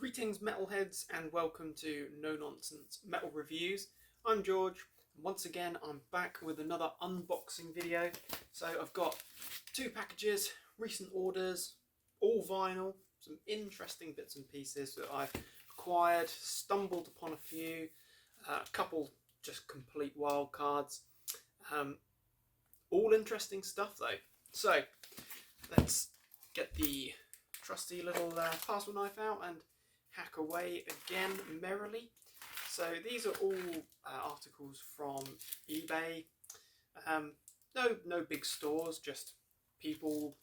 Greetings metalheads and welcome to No Nonsense Metal Reviews. I'm George and once again I'm back with another unboxing video. So I've got two packages, recent orders, all vinyl, some interesting bits and pieces that I've acquired, stumbled upon a few, a couple just complete wild cards. All interesting stuff though. So let's get the trusty little password knife out and hack away again merrily. So these are all articles from eBay. No big stores, just people,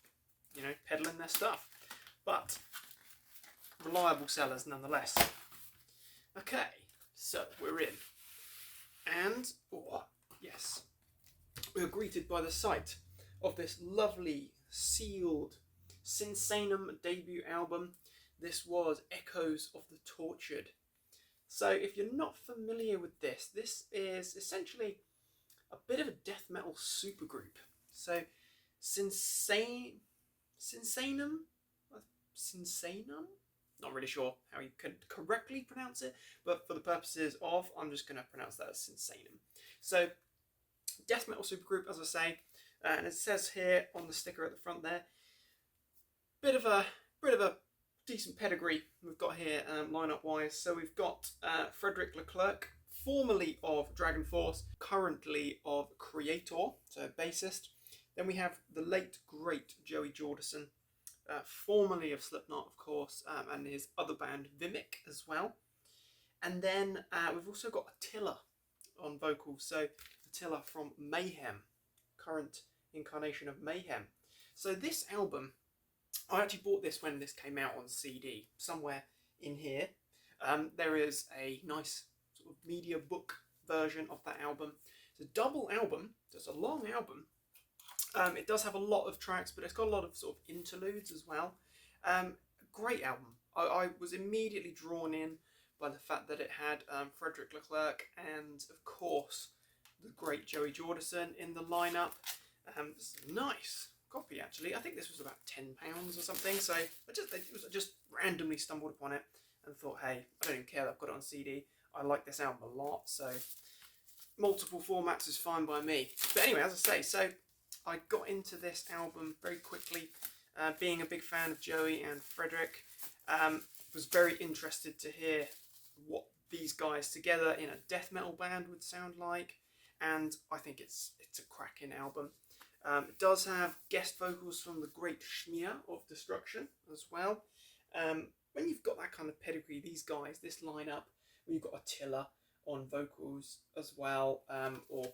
peddling their stuff, but reliable sellers nonetheless. Okay, so we're in, and yes, we are greeted by the sight of this lovely sealed Sinsaenum debut album. This was Echoes of the Tortured. So if you're not familiar with this is essentially a bit of a death metal supergroup. So Sinsaenum? Not really sure how you could correctly pronounce it, but for the purposes of, I'm just going to pronounce that as Sinsaenum. So death metal supergroup, as I say, and it says here on the sticker at the front there, bit of a decent pedigree we've got here lineup wise. So we've got Frederick Leclerc, formerly of Dragon Force, currently of Creator, so bassist. Then we have the late great Joey Jordison, formerly of Slipknot, of course, and his other band Vimic as well. And then we've also got Attila on vocals. So Attila from Mayhem, current incarnation of Mayhem. So this album, I actually bought this when this came out on CD, somewhere in here. There is a nice sort of media book version of that album. It's a double album, so it's a long album. It does have a lot of tracks, but it's got a lot of sort of interludes as well. Great album. I was immediately drawn in by the fact that it had Frederick Leclerc and, of course, the great Joey Jordison in the lineup. It's a nice copy actually. I think this was about £10 or something. So I just randomly stumbled upon it and thought, hey, I don't even care that I've got it on CD. I like this album a lot, so multiple formats is fine by me. But anyway, as I say, so I got into this album very quickly, being a big fan of Joey and Frederick. Was very interested to hear what these guys together in a death metal band would sound like, and I think it's a cracking album. It does have guest vocals from the great Schmier of Destruction as well. When you've got that kind of pedigree, these guys, this lineup, when you've got Attila on vocals as well, or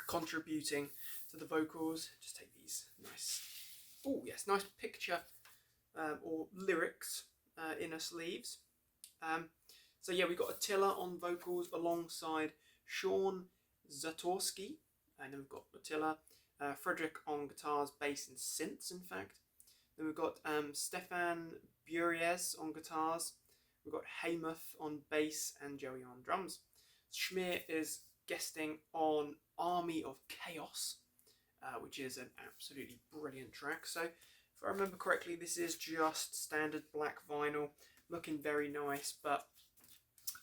contributing to the vocals, just take these nice picture or lyrics inner sleeves. So yeah, we've got Attila on vocals alongside Sean Zatorski, and then we've got Attila. Frederick on guitars, bass and synths, in fact. Then we've got Stefan Buriez on guitars. We've got Heymuth on bass and Joey on drums. Schmier is guesting on Army of Chaos, which is an absolutely brilliant track. So if I remember correctly, this is just standard black vinyl, looking very nice, but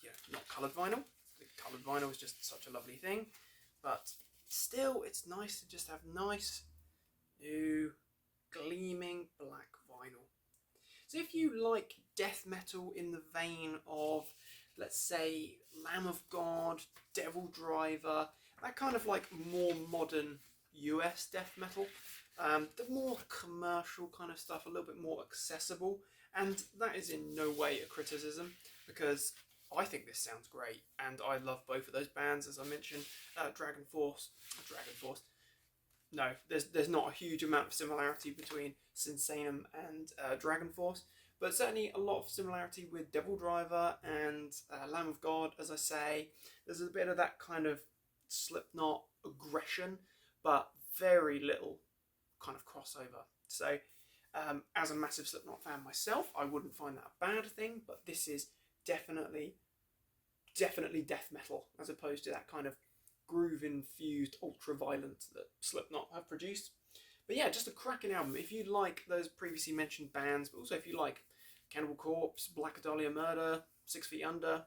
yeah, not coloured vinyl. The coloured vinyl is just such a lovely thing, but still, it's nice to just have nice, new, gleaming black vinyl. So if you like death metal in the vein of, let's say, Lamb of God, Devil Driver, that kind of like more modern US death metal, the more commercial kind of stuff, a little bit more accessible, and that is in no way a criticism, because I think this sounds great, and I love both of those bands, as I mentioned. Dragon Force. No, there's not a huge amount of similarity between Sinsaenum and Dragon Force, but certainly a lot of similarity with Devil Driver and Lamb of God, as I say. There's a bit of that kind of Slipknot aggression, but very little kind of crossover. So, as a massive Slipknot fan myself, I wouldn't find that a bad thing, but this is definitely death metal, as opposed to that kind of groove infused ultra violence that Slipknot have produced. But yeah, just a cracking album. If you like those previously mentioned bands, but also if you like Cannibal Corpse, Black Dahlia Murder, 6 Feet Under.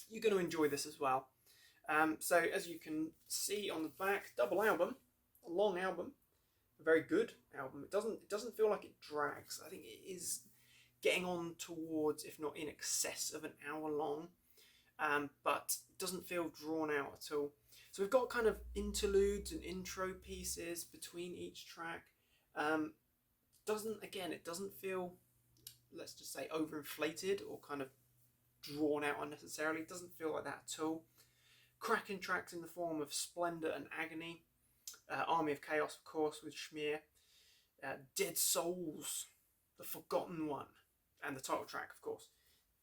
You're going to enjoy this as well. So as you can see on the back, double album, a long album, a very good album. It doesn't feel like it drags. I think it is getting on towards, if not in excess of an hour long, but it doesn't feel drawn out at all. So we've got kind of interludes and intro pieces between each track. It doesn't feel, let's just say, overinflated or kind of drawn out unnecessarily. It doesn't feel like that at all. Cracking tracks in the form of Splendor and Agony, Army of Chaos, of course, with Schmear, Dead Souls, The Forgotten One, and the title track, of course,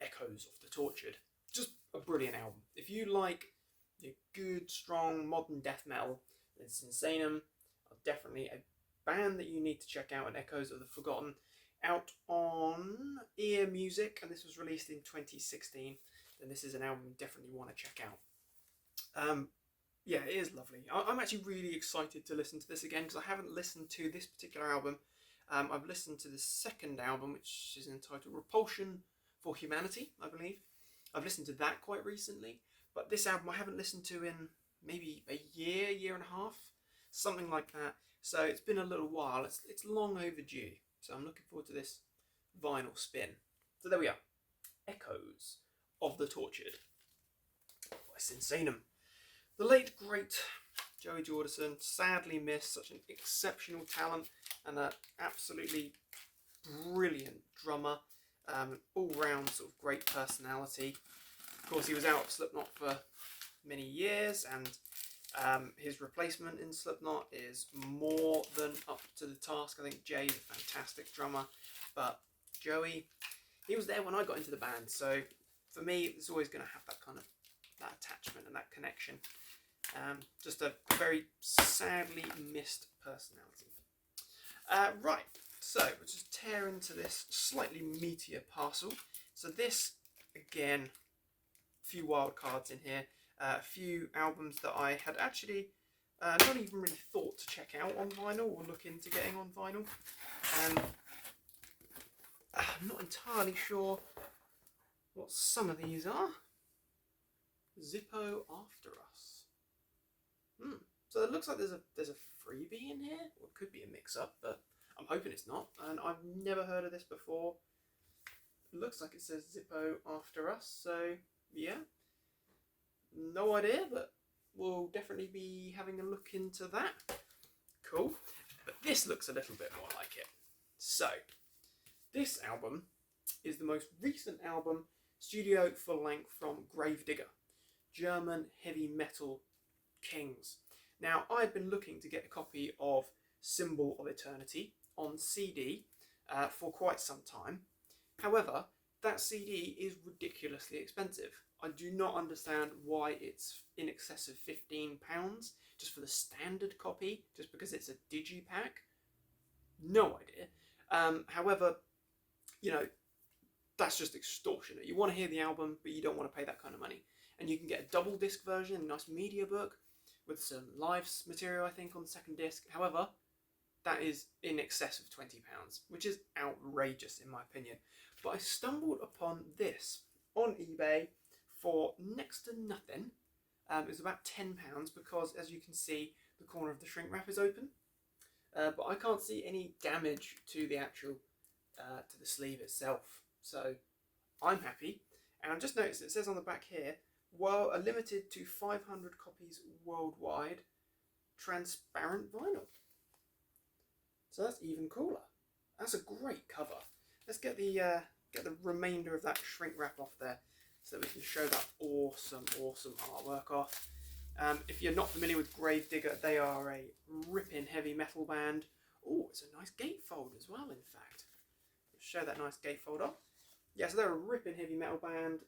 Echoes of the Tortured. Just a brilliant album. If you like your good, strong, modern death metal, then Sinsaenum are definitely a band that you need to check out, and Echoes of the Forgotten, out on Ear Music, and this was released in 2016, and this is an album you definitely want to check out. Yeah, it is lovely. I'm actually really excited to listen to this again, because I haven't listened to this particular album. I've listened to the second album, which is entitled Repulsion for Humanity, I believe. I've listened to that quite recently, but this album I haven't listened to in maybe a year and a half, something like that. So it's been a little while. It's long overdue. So I'm looking forward to this vinyl spin. So there we are. Echoes of the Tortured by Sinsaenum. The late, great Joey Jordison, sadly missed, such an exceptional talent and an absolutely brilliant drummer, all-round sort of great personality. Of course, he was out of Slipknot for many years, and his replacement in Slipknot is more than up to the task. I think Jay's a fantastic drummer, but Joey, he was there when I got into the band, so for me, it's always going to have that kind of that attachment and that connection. Just a very sadly missed personality. Right, so we'll just tear into this slightly meatier parcel. So this, again, a few wild cards in here. A few albums that I had actually not even really thought to check out on vinyl or look into getting on vinyl. I'm not entirely sure what some of these are. Zippo After Us. So it looks like there's a freebie in here. Well, it could be a mix-up, but I'm hoping it's not. And I've never heard of this before. It looks like it says Zippo After Us, so yeah. No idea, but we'll definitely be having a look into that. Cool. But this looks a little bit more like it. So, this album is the most recent album, studio full length, from Gravedigger, German heavy metal kings. Now, I've been looking to get a copy of Symbol of Eternity on CD for quite some time. However, that CD is ridiculously expensive. I do not understand why it's in excess of £15 just for the standard copy, just because it's a digipack. No idea. However, you know, that's just extortionate. You want to hear the album, but you don't want to pay that kind of money. And you can get a double disc version, a nice media book, with some live material, I think, on the second disc. However, that is in excess of £20, which is outrageous in my opinion. But I stumbled upon this on eBay for next to nothing. It was about £10 because, as you can see, the corner of the shrink wrap is open. But I can't see any damage to the actual, to the sleeve itself. So I'm happy. And I've just noticed it says on the back here, well, are limited to 500 copies worldwide, transparent vinyl. So that's even cooler. That's a great cover. Let's get the remainder of that shrink wrap off there, so that we can show that awesome artwork off. If you're not familiar with Gravedigger, they are a ripping heavy metal band. Oh, it's a nice gatefold as well, in fact. Let's show that nice gatefold off. Yeah, so they're a ripping heavy metal band.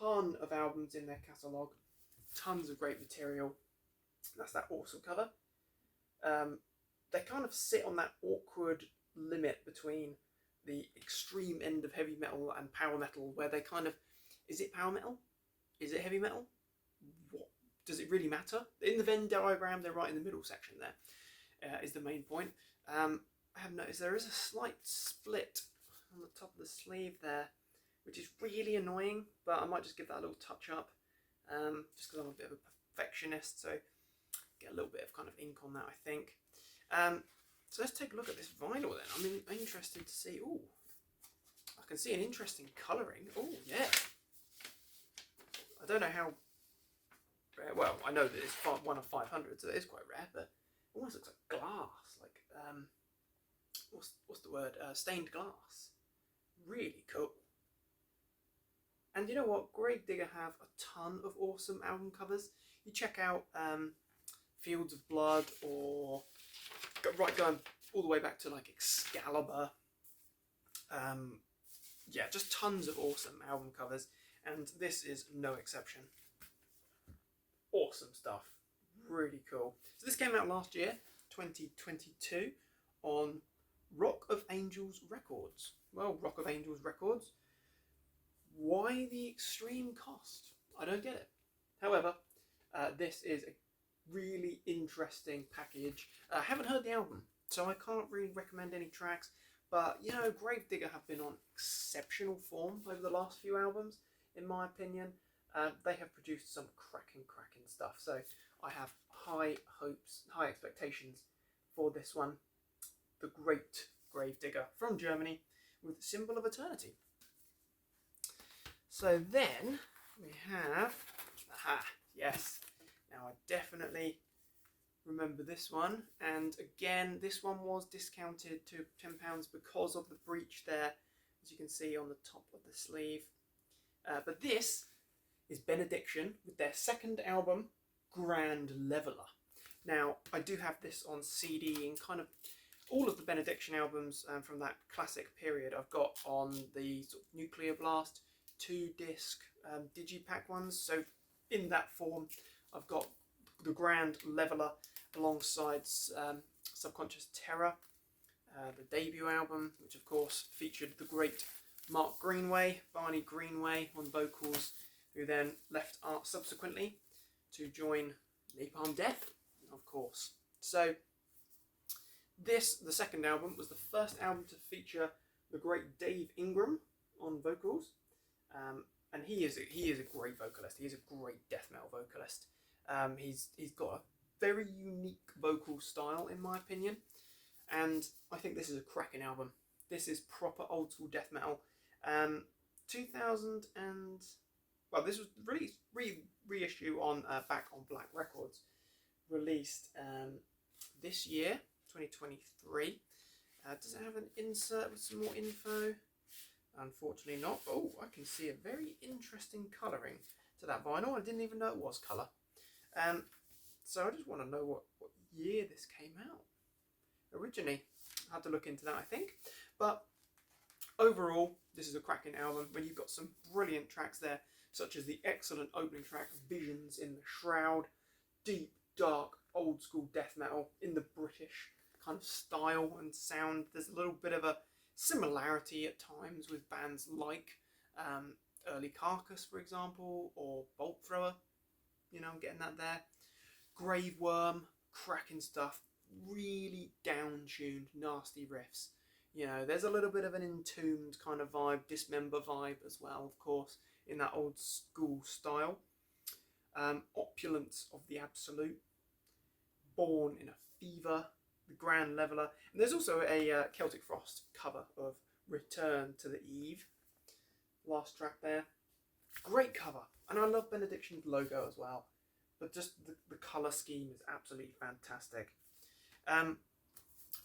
Ton of albums in their catalogue. Tons of great material. That's that awesome cover. They kind of sit on that awkward limit between the extreme end of heavy metal and power metal, where they kind of, is it power metal? Is it heavy metal? What does it really matter? In the Venn diagram, they're right in the middle section there, is the main point. I have noticed there is a slight split on the top of the sleeve there, which is really annoying, but I might just give that a little touch up, just because I'm a bit of a perfectionist, so get a little bit of kind of ink on that, I think. So let's take a look at this vinyl then. I'm interested to see. Oh, I can see an interesting colouring. Oh yeah. I don't know how rare. Well, I know that it's one of 500, so it is quite rare, but it almost looks like glass. Like what's the word? Stained glass. Really cool. And you know what? Gravedigger have a ton of awesome album covers. You check out Fields of Blood, or going all the way back to like Excalibur. Yeah, just tons of awesome album covers, and this is no exception. Awesome stuff. Really cool. So this came out last year, 2022, on Rock of Angels Records. Well, Rock of Angels Records. Why the extreme cost? I don't get it. However, this is a really interesting package. I haven't heard the album, so I can't really recommend any tracks, but you know, Gravedigger have been on exceptional form over the last few albums, in my opinion. They have produced some cracking stuff, so I have high hopes, high expectations for this one. The Great Gravedigger from Germany with Symbol of Eternity. So then we have, yes, now I definitely remember this one, and again this one was discounted to £10 because of the breach there, as you can see on the top of the sleeve. But this is Benediction with their second album, Grand Leveler. Now I do have this on CD, and kind of all of the Benediction albums from that classic period I've got on the sort of Nuclear Blast 2-disc digipack ones. So in that form I've got the Grand Leveler alongside Subconscious Terror, the debut album, which of course featured the great Mark Greenway, Barney Greenway on vocals, who then left Art subsequently to join Napalm Death, of course. So this, the second album, was the first album to feature the great Dave Ingram on vocals, and he is a great vocalist. He is a great death metal vocalist. He's got a very unique vocal style, in my opinion, and I think this is a cracking album. This is proper old school death metal. 2000 and, well, this was released reissue on Back on Black Records, released this year, 2023. Does it have an insert with some more info? Unfortunately not. Oh, I can see a very interesting colouring to that vinyl. I didn't even know it was colour. So I just want to know what year this came out originally. I had to look into that, I think. But overall, this is a cracking album when you've got some brilliant tracks there, such as the excellent opening track, Visions in the Shroud. Deep, dark, old school death metal in the British kind of style and sound. There's a little bit of a similarity at times with bands like early Carcass, for example, or Bolt Thrower. You know, I'm getting that there. Grave Worm, cracking stuff. Really down-tuned, nasty riffs. You know, there's a little bit of an Entombed kind of vibe, Dismember vibe as well, of course, in that old school style. Opulence of the Absolute, Born in a Fever, the Grand Leveler, and there's also a Celtic Frost cover of Return to the Eve. Last track there. Great cover, and I love Benediction's logo as well, but just the colour scheme is absolutely fantastic.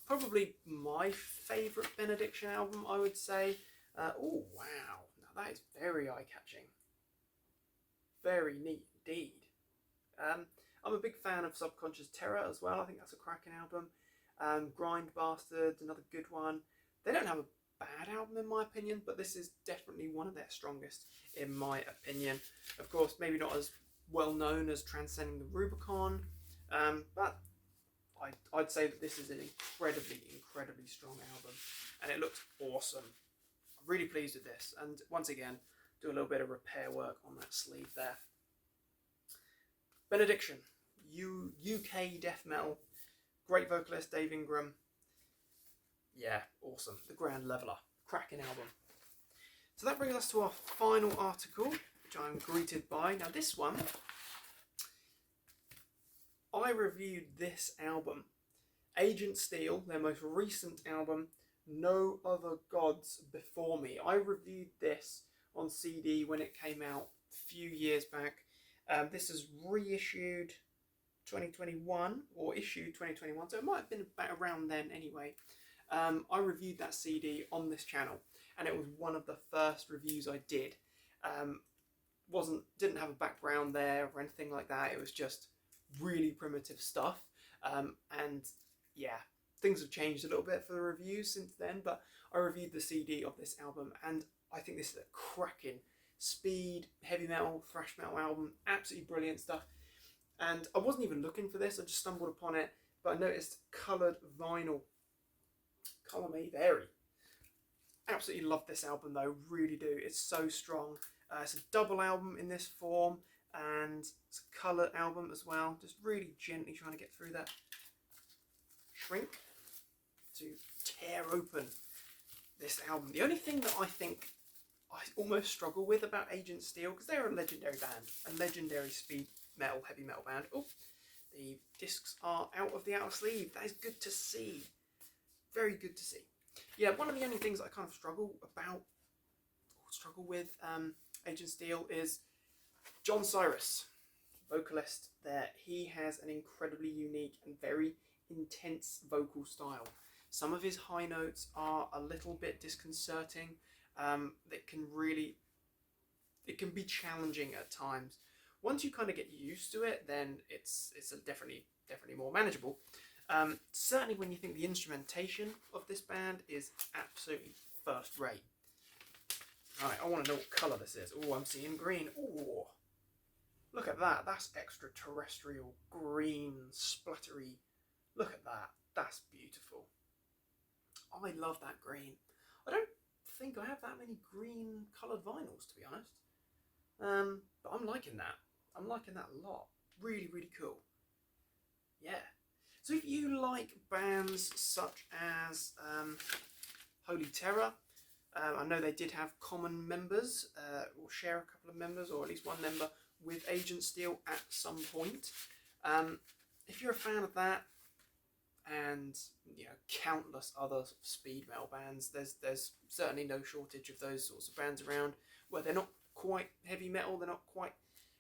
Probably my favourite Benediction album, I would say. Oh wow, now that is very eye-catching. Very neat indeed. I'm a big fan of Subconscious Terror as well. I think that's a cracking album. Grind Bastards, another good one. They don't have a bad album in my opinion, but this is definitely one of their strongest in my opinion. Of course, maybe not as well known as Transcending the Rubicon, but I'd say that this is an incredibly strong album, and it looks awesome. I'm really pleased with this, and once again, do a little bit of repair work on that sleeve there. Benediction, UK death metal, great vocalist Dave Ingram. Yeah, awesome. The Grand Leveler, cracking album. So that brings us to our final article, which I'm greeted by. Now this one, I reviewed this album, Agent Steel, their most recent album, No Other Gods Before Me. I reviewed this on CD when it came out a few years back. This is reissued 2021, or issued 2021, so it might have been about around then anyway. I reviewed that CD on this channel, and it was one of the first reviews I did. Didn't have a background there or anything like that. It was just really primitive stuff. And yeah, things have changed a little bit for the reviews since then, but I reviewed the CD of this album, and I think this is a cracking speed, heavy metal, thrash metal album. Absolutely brilliant stuff. And I wasn't even looking for this, I just stumbled upon it, but I noticed coloured vinyl. Colour may vary. Absolutely love this album though, really do. It's so strong. It's a double album in this form, and it's a coloured album as well. Just really gently trying to get through that shrink to tear open this album. The only thing that I think I almost struggle with about Agent Steel, because they're a legendary band, a legendary speed metal, heavy metal band. Oh, the discs are out of the outer sleeve. That is good to see. Very good to see. Yeah, one of the only things I kind of struggle with Agent Steel is John Cyrus, vocalist there. He has an incredibly unique and very intense vocal style. Some of his high notes are a little bit disconcerting. It can be challenging at times. Once you kind of get used to it, then it's definitely more manageable. Certainly when you think the instrumentation of this band is absolutely first rate. Right, I want to know what colour this is. Oh, I'm seeing green. Oh, look at that. That's extraterrestrial green, splattery. Look at that. That's beautiful. I love that green. I don't think I have that many green coloured vinyls, to be honest. But I'm liking that. I'm liking that a lot. Really, really cool. Yeah. So if you like bands such as Holy Terror, I know they did have common members, or share a couple of members, or at least one member with Agent Steel at some point. If you're a fan of that, and countless other speed metal bands, there's certainly no shortage of those sorts of bands around where they're not quite heavy metal, they're not quite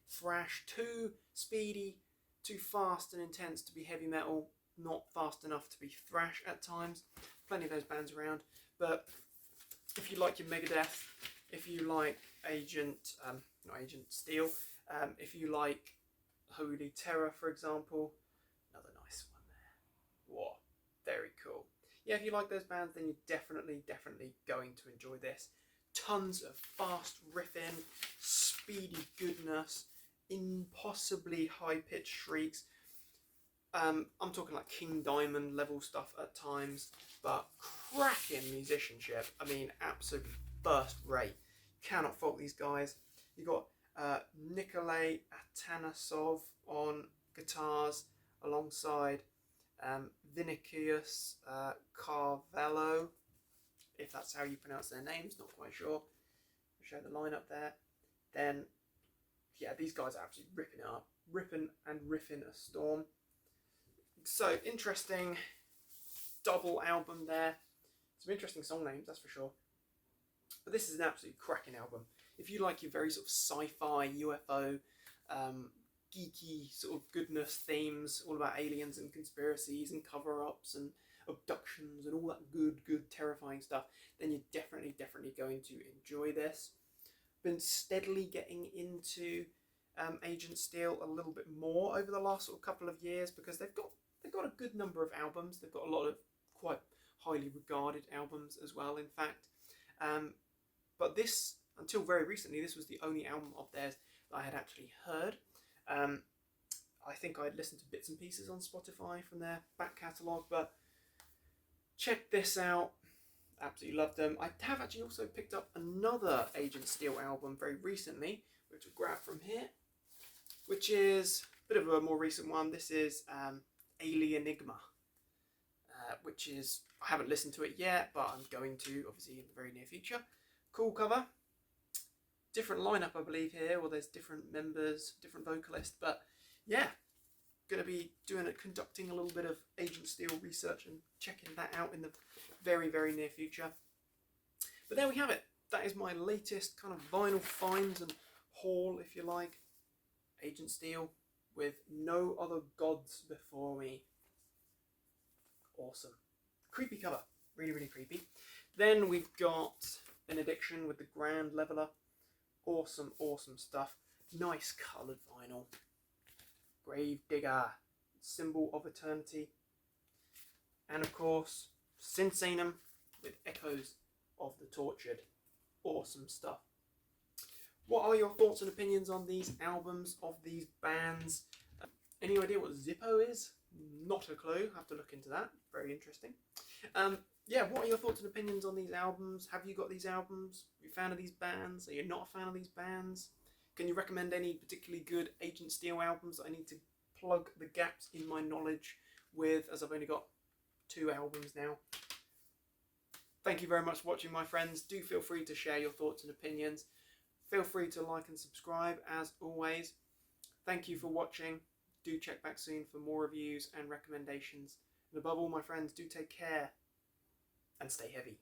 thrash, too speedy, too fast and intense to be heavy metal, not fast enough to be thrash at times. Plenty of those bands around. But if you like your Megadeth, if you like not Agent Steel, if you like Holy Terror, for example, another nice one there. Whoa, very cool. Yeah, if you like those bands, then you're definitely going to enjoy this. Tons of fast riffing, speedy goodness, impossibly high-pitched shrieks. I'm talking like King Diamond level stuff at times, but cracking musicianship. I mean, absolutely first rate. Cannot fault these guys. You got Nikolay Atanasov on guitars alongside Vinicius Carvello, if that's how you pronounce their names, not quite sure. I'll show the lineup there. Then, yeah, these guys are absolutely ripping it up. Ripping and riffing a storm. So, interesting double album there. Some interesting song names, that's for sure. But this is an absolutely cracking album. If you like your very sort of sci-fi, UFO, geeky sort of goodness themes, all about aliens and conspiracies and cover-ups and abductions and all that good, terrifying stuff, then you're definitely going to enjoy this. Been steadily getting into Agent Steel a little bit more over the last sort of couple of years, because they've got a good number of albums. They've got a lot of quite highly regarded albums as well, in fact. But this, until very recently, this was the only album of theirs that I had actually heard. I think I'd listened to bits and pieces on Spotify from their back catalogue, but check this out. Absolutely loved them. I have actually also picked up another Agent Steel album very recently, which I'll grab from here, which is a bit of a more recent one. This is Alienigma. which is, I haven't listened to it yet, but I'm going to, obviously, in the very near future. Cool cover. Different lineup, I believe, here, or there's different members, different vocalists, but yeah, going to be conducting a little bit of Agent Steel research and checking that out in the very, very near future. But there we have it. That is my latest kind of vinyl finds and haul, if you like. Agent Steel with No Other Gods Before Me. Awesome. Creepy cover. Really, really creepy. Then we've got Benediction with the Grand Leveler. Awesome, awesome stuff. Nice coloured vinyl. Grave Digger, Symbol of Eternity. And of course, Sinsaenum with Echoes of the Tortured. Awesome stuff. What are your thoughts and opinions on these albums, of these bands? Any idea what Zippo is? Not a clue. Have to look into that. Very interesting. Yeah, what are your thoughts and opinions on these albums? Have you got these albums? Are you a fan of these bands? Are you not a fan of these bands? Can you recommend any particularly good Agent Steel albums that I need to plug the gaps in my knowledge with, as I've only got 2 albums now? Thank you very much for watching, my friends. Do feel free to share your thoughts and opinions. Feel free to like and subscribe, as always. Thank you for watching. Do check back soon for more reviews and recommendations. And above all, my friends, do take care and stay heavy.